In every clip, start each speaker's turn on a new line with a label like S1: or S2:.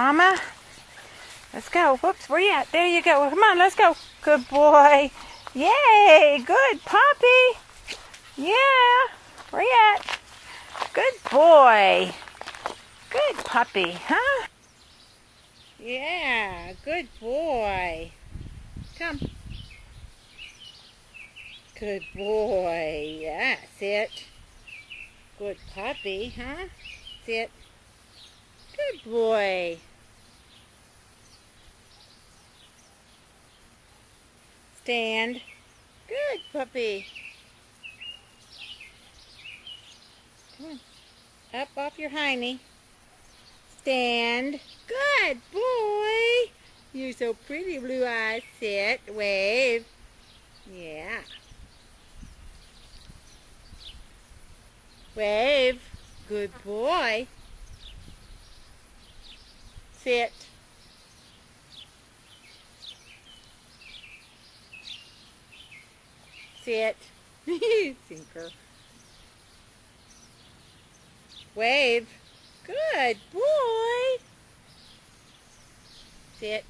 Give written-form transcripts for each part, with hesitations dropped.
S1: Mama, let's go. Whoops, where you at? There you go. Come on, let's go. Good boy. Yay, good puppy. Yeah, where you at? Good boy. Good puppy, huh? Yeah, good boy. Come. Good boy. Yeah, sit. Good puppy, huh? Sit. Good boy. Stand. Good puppy. Come on. Up off your hiney. Stand. Good boy. You're so pretty, Blue Eyes. Sit. Wave. Yeah. Wave. Good boy. Sit. Sit. Sinker. Wave. Good boy. Sit.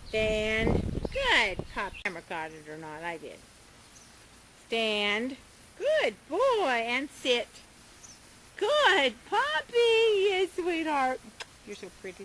S1: Stand. Good pup. Camera caught it or not, I did. Stand. Good boy. And sit. Good puppy. Yes, sweetheart. You're so pretty.